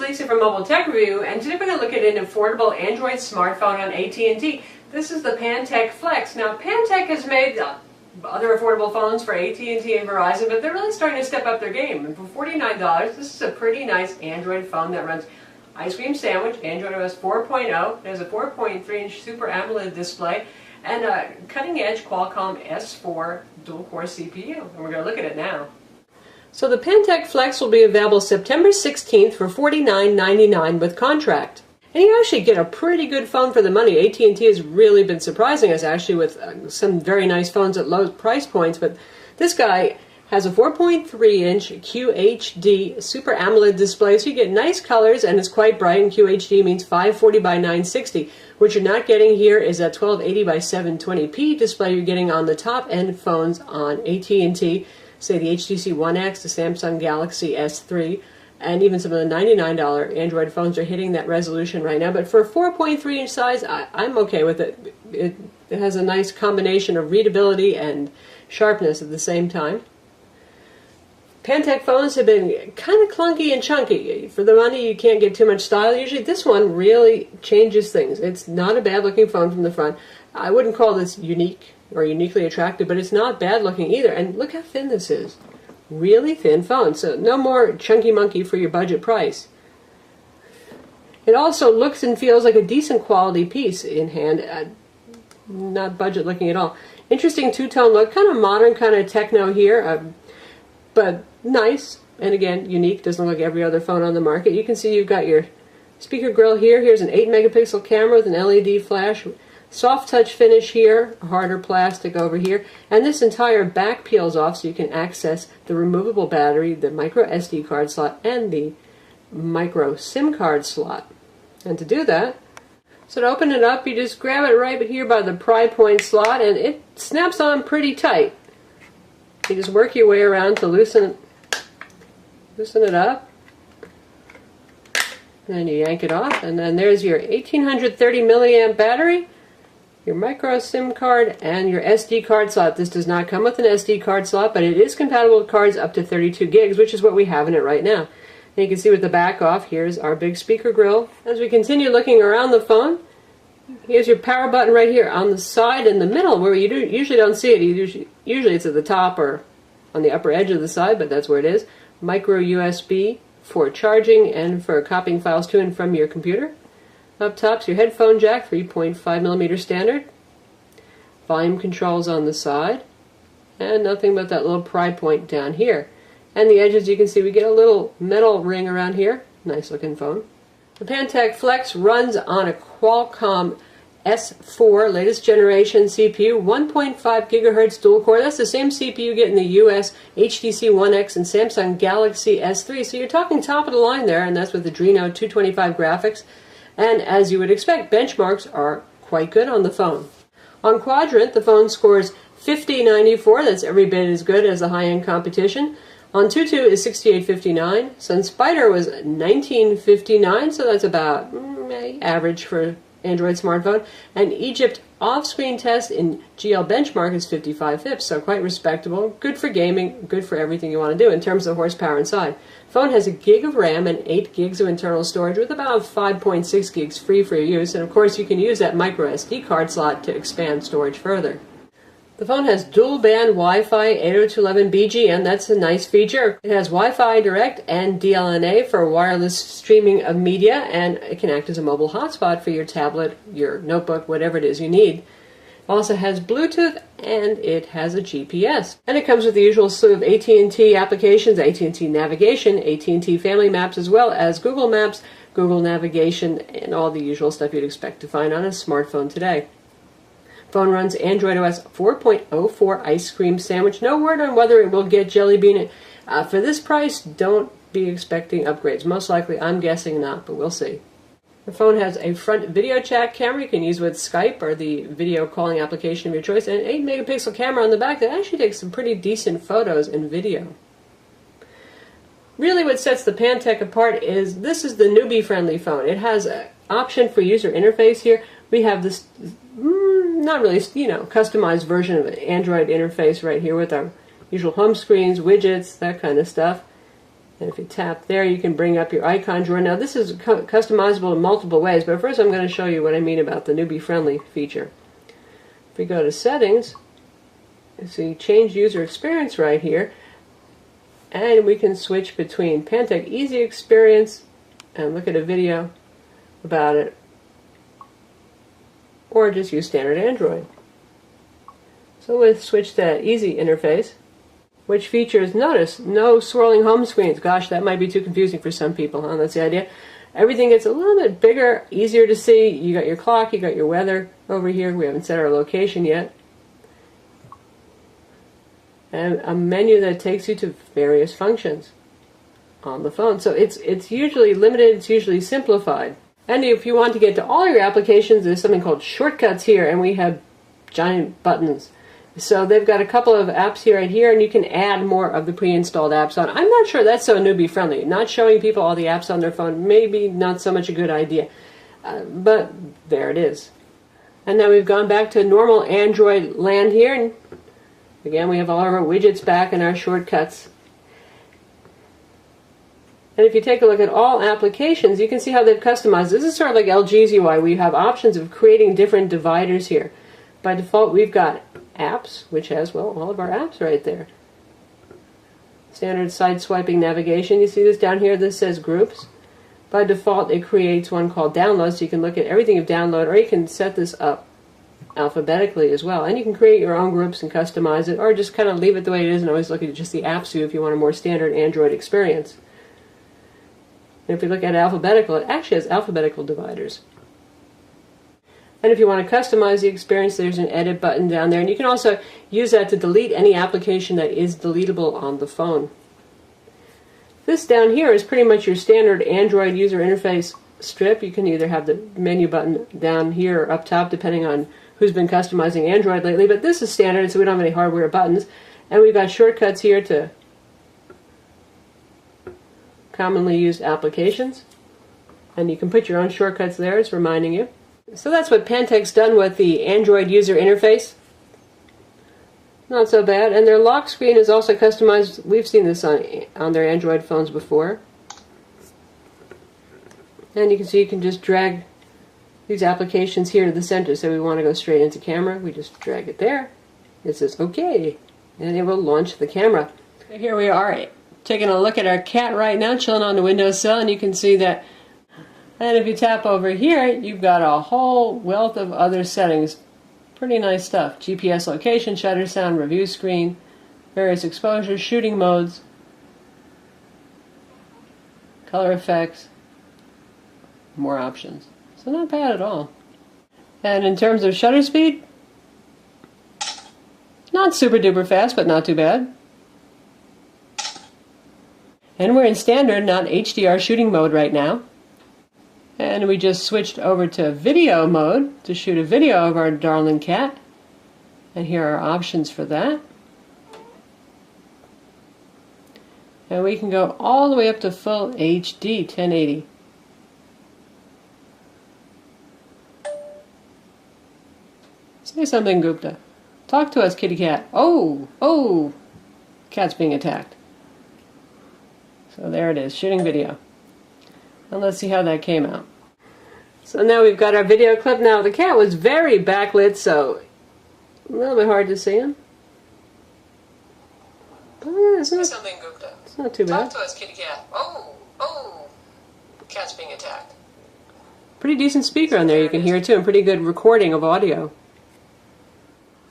Lisa from Mobile Tech Review, and today we're going to look at an affordable Android smartphone on AT&T. This is the Pantech Flex. Now, Pantech has made other affordable phones for AT&T and Verizon, but they're really starting to step up their game. And for $49, this is a pretty nice Android phone that runs Ice Cream Sandwich, Android OS 4.0. It has a 4.3-inch Super AMOLED display and a cutting-edge Qualcomm S4 dual-core CPU. And we're going to look at it now. So the Pantech Flex will be available September 16th for $49.99 with contract. And you actually get a pretty good phone for the money. AT&T has really been surprising us actually with some very nice phones at low price points, but this guy has a 4.3-inch QHD Super AMOLED display, so you get nice colors and it's quite bright, and QHD means 540 by 960. What you're not getting here is that 1280 by 720p display you're getting on the top-end phones on AT&T, say the HTC One X, the Samsung Galaxy S3, and even some of the $99 Android phones are hitting that resolution right now. But for a 4.3-inch size, I'm okay with it. It has a nice combination of readability and sharpness at the same time. Pantech phones have been kind of clunky and chunky. For the money, you can't get too much style. Usually this one really changes things. It's not a bad-looking phone from the front. I wouldn't call this unique or uniquely attractive, but it's not bad looking either. And look how thin this is. Really thin phone, so no more chunky monkey for your budget price. It also looks and feels like a decent quality piece in hand, not budget looking at all. Interesting two-tone look, kind of modern, kind of techno here, but nice, and again, unique. Doesn't look like every other phone on the market. You can see you've got your speaker grill here. Here's an 8-megapixel camera with an LED flash. Soft touch finish here, harder plastic over here, and this entire back peels off so you can access the removable battery, the micro SD card slot, and the micro SIM card slot. And to do that, so to open it up, you just grab it right here by the pry point slot, and it snaps on pretty tight. You just work your way around to loosen it up. And then you yank it off, and then there's your 1830 milliamp battery, your micro SIM card, and your SD card slot. This does not come with an SD card slot, but it is compatible with cards up to 32 gigs, which is what we have in it right now. And you can see with the back off, here's our big speaker grill. As we continue looking around the phone, here's your power button right here on the side in the middle where you usually don't see it. Usually it's at the top or on the upper edge of the side, but that's where it is. Micro USB for charging and for copying files to and from your computer. Up top's your headphone jack, 3.5mm standard. Volume controls on the side. And nothing but that little pry point down here. And the edges, you can see we get a little metal ring around here. Nice looking phone. The Pantech Flex runs on a Qualcomm S4 latest generation CPU, 1.5 gigahertz dual core. That's the same CPU you get in the US HTC One X and Samsung Galaxy S3. So you're talking top of the line there, and that's with the Adreno 225 graphics. And as you would expect, benchmarks are quite good on the phone. On Quadrant, the phone scores 5094. That's every bit as good as the high-end competition. On Tutu is 6859. SunSpider was 1959, so that's about average for Android smartphone. And Egypt off-screen test in GL benchmark is 55 FIPS, so quite respectable. Good for gaming, good for everything you want to do in terms of horsepower inside. Phone has a gig of RAM and 8 gigs of internal storage with about 5.6 gigs free for your use, and of course you can use that micro SD card slot to expand storage further. The phone has dual-band Wi-Fi 802.11bg, that's a nice feature. It has Wi-Fi Direct and DLNA for wireless streaming of media, and it can act as a mobile hotspot for your tablet, your notebook, whatever it is you need. It also has Bluetooth, and it has a GPS. And it comes with the usual slew of AT&T applications, AT&T Navigation, AT&T Family Maps, as well as Google Maps, Google Navigation, and all the usual stuff you'd expect to find on a smartphone today. Phone runs Android OS 4.04 Ice Cream Sandwich. No word on whether it will get Jelly Bean. For this price, don't be expecting upgrades. Most likely, I'm guessing not, but we'll see. The phone has a front video chat camera you can use with Skype or the video calling application of your choice, and an 8-megapixel camera on the back that actually takes some pretty decent photos and video. Really what sets the Pantech apart is this is the newbie-friendly phone. It has an option for user interface here. We have this not really, customized version of an Android interface right here with our usual home screens, widgets, that kind of stuff. And if you tap there, you can bring up your icon drawer. Now this is customizable in multiple ways, but first I'm going to show you what I mean about the newbie friendly feature. If we go to settings, you see change user experience right here, and we can switch between Pantech Easy Experience and look at a video about it, or just use standard Android. So we'll switch to Easy interface, which features, notice, no swirling home screens. Gosh, that might be too confusing for some people, huh? That's the idea. Everything gets a little bit bigger, easier to see. You got your clock, you got your weather over here. We haven't set our location yet. And a menu that takes you to various functions on the phone. So it's usually limited, it's usually simplified. And if you want to get to all your applications, there's something called shortcuts here, and we have giant buttons. So they've got a couple of apps here and here, and you can add more of the pre-installed apps on. I'm not sure that's so newbie friendly. Not showing people all the apps on their phone, maybe not so much a good idea. But there it is. And now we've gone back to normal Android land here, and again we have all of our widgets back and our shortcuts. And if you take a look at all applications, you can see how they've customized. This is sort of like LG's UI, where you have options of creating different dividers here. By default, we've got apps, which has, well, all of our apps right there. Standard side swiping navigation. You see this down here? This says groups. By default, it creates one called downloads, so you can look at everything you've downloaded, or you can set this up alphabetically as well. And you can create your own groups and customize it, or just kind of leave it the way it is and always look at just the apps view if you want a more standard Android experience. And if we look at alphabetical, it actually has alphabetical dividers. And if you want to customize the experience, there's an edit button down there. And you can also use that to delete any application that is deletable on the phone. This down here is pretty much your standard Android user interface strip. You can either have the menu button down here or up top, depending on who's been customizing Android lately. But this is standard, so we don't have any hardware buttons. And we've got shortcuts here to commonly used applications. And you can put your own shortcuts there, it's reminding you. So that's what Pantech's done with the Android user interface. Not so bad. And their lock screen is also customized. We've seen this on their Android phones before. And you can see you can just drag these applications here to the center. So we want to go straight into camera. We just drag it there. It says OK. And it will launch the camera. Here we are taking a look at our cat right now, chilling on the windowsill. And you can see that. And if you tap over here, you've got a whole wealth of other settings. Pretty nice stuff. GPS location, shutter sound, review screen, various exposures, shooting modes, color effects, more options. So not bad at all. And in terms of shutter speed, not super duper fast, but not too bad. And we're in standard, not HDR shooting mode right now. And we just switched over to video mode to shoot a video of our darling cat. And here are options for that. And we can go all the way up to full HD 1080. Say something, Gupta. Talk to us, kitty cat. Oh, oh, cat's being attacked. So there it is, shooting video. And let's see how that came out. So now we've got our video clip. Now the cat was very backlit, so a little bit hard to see him. But it's not too bad. Talk to us, kitty cat. Oh, oh, cat's being attacked. Pretty decent speaker on there, you can hear too, and pretty good recording of audio.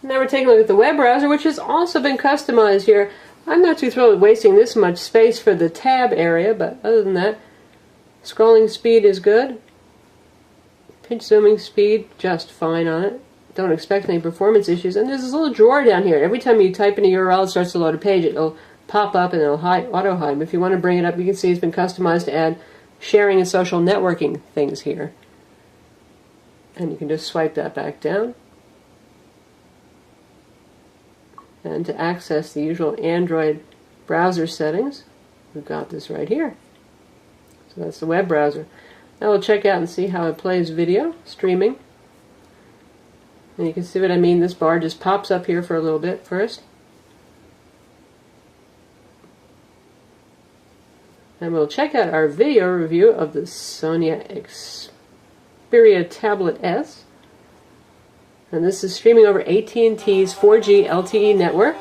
Now we're taking a look at the web browser, which has also been customized here. I'm not too thrilled with wasting this much space for the tab area, but other than that, scrolling speed is good. Pinch zooming speed, just fine on it. Don't expect any performance issues. And there's this little drawer down here. Every time you type in a URL, it starts to load a page. It'll pop up and it'll auto hide. If you want to bring it up, you can see it's been customized to add sharing and social networking things here. And you can just swipe that back down. And to access the usual Android browser settings, we've got this right here. So that's the web browser. Now we'll check out and see how it plays video, streaming. And you can see what I mean. This bar just pops up here for a little bit first. And we'll check out our video review of the Sony Xperia Tablet S. And this is streaming over AT&T's 4G LTE network.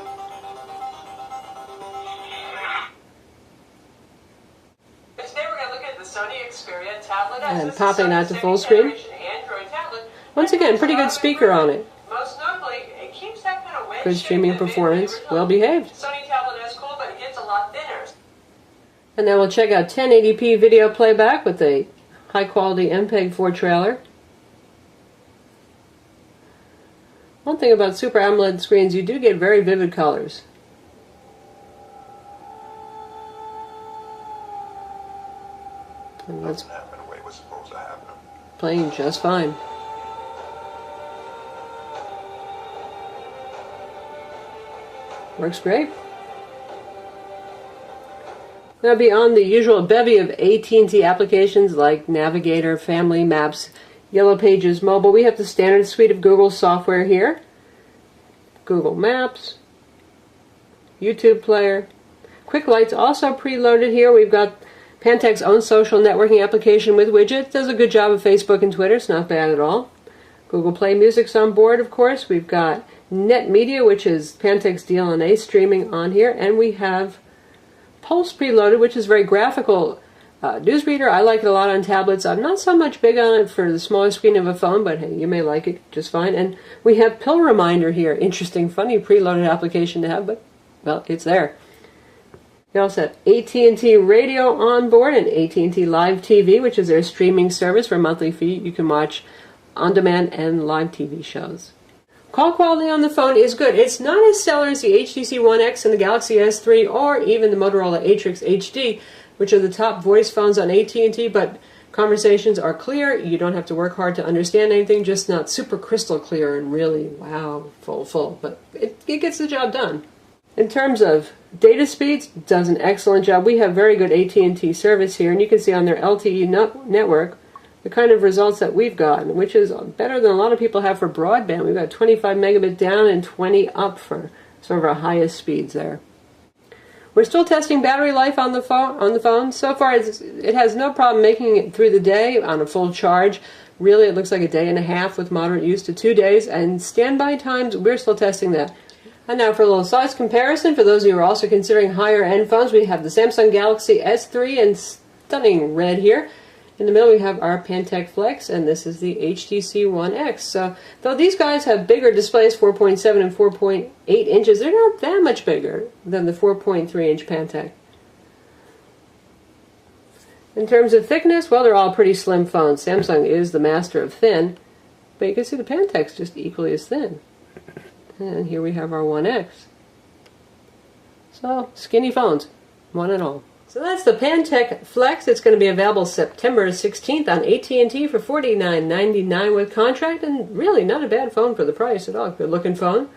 Today we're going to look at the Sony Xperia Tablet S. And popping out to full screen. Once again, pretty good speaker on it. Most notably, it keeps that kind of wedge Good streaming performance, well behaved. Sony Tablet S cool, but it gets a lot thinner. And now we'll check out 1080p video playback with a high-quality MPEG-4 trailer. One thing about Super AMOLED screens, you do get very vivid colors. And that's happen the way it was supposed to happen. Playing just fine. Works great. Now, beyond the usual bevy of AT&T applications like Navigator, Family, Maps, Yellow Pages, Mobile, we have the standard suite of Google software here. Google Maps, YouTube Player. Quick Light's also preloaded here. We've got Pantech's own social networking application with widgets. Does a good job of Facebook and Twitter. It's not bad at all. Google Play Music's on board, of course. We've got Net Media, which is Pantech's DLNA streaming on here. And we have Pulse preloaded, which is very graphical newsreader. I like it a lot on tablets. I'm not so much big on it for the smaller screen of a phone, but hey, you may like it just fine. And we have Pill Reminder here. Interesting, funny preloaded application to have, but, well, it's there. We also have AT&T Radio on board and AT&T Live TV, which is their streaming service for a monthly fee. You can watch on-demand and live TV shows. Call quality on the phone is good. It's not as stellar as the HTC One X and the Galaxy S3 or even the Motorola Atrix HD, which are the top voice phones on AT&T, but conversations are clear. You don't have to work hard to understand anything, just not super crystal clear and really, wow, full. But it gets the job done. In terms of data speeds, it does an excellent job. We have very good AT&T service here, and you can see on their LTE network the kind of results that we've gotten, which is better than a lot of people have for broadband. We've got 25 megabit down and 20 up for some of our highest speeds there. We're still testing battery life on the phone. So far, it has no problem making it through the day on a full charge. Really, it looks like a day and a half with moderate use to 2 days. And standby times, we're still testing that. And now for a little size comparison, for those of you who are also considering higher-end phones, we have the Samsung Galaxy S3 in stunning red here. In the middle we have our Pantech Flex, and this is the HTC One X. So, though these guys have bigger displays, 4.7 and 4.8 inches, they're not that much bigger than the 4.3-inch Pantech. In terms of thickness, well, they're all pretty slim phones. Samsung is the master of thin, but you can see the Pantech's just equally as thin. And here we have our One X. So, skinny phones, one and all. So that's the Pantech Flex. It's going to be available September 16th on AT&T for $49.99 with contract, and really not a bad phone for the price at all. Good looking phone.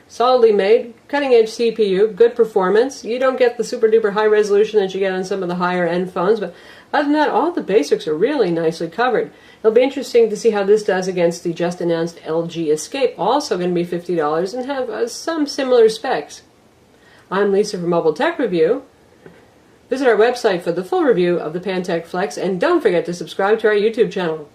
Solidly made, cutting edge CPU, good performance. You don't get the super duper high resolution that you get on some of the higher end phones, but other than that, all the basics are really nicely covered. It'll be interesting to see how this does against the just announced LG Escape, also going to be $50 and have some similar specs. I'm Lisa from Mobile Tech Review. Visit our website for the full review of the Pantech Flex, and don't forget to subscribe to our YouTube channel.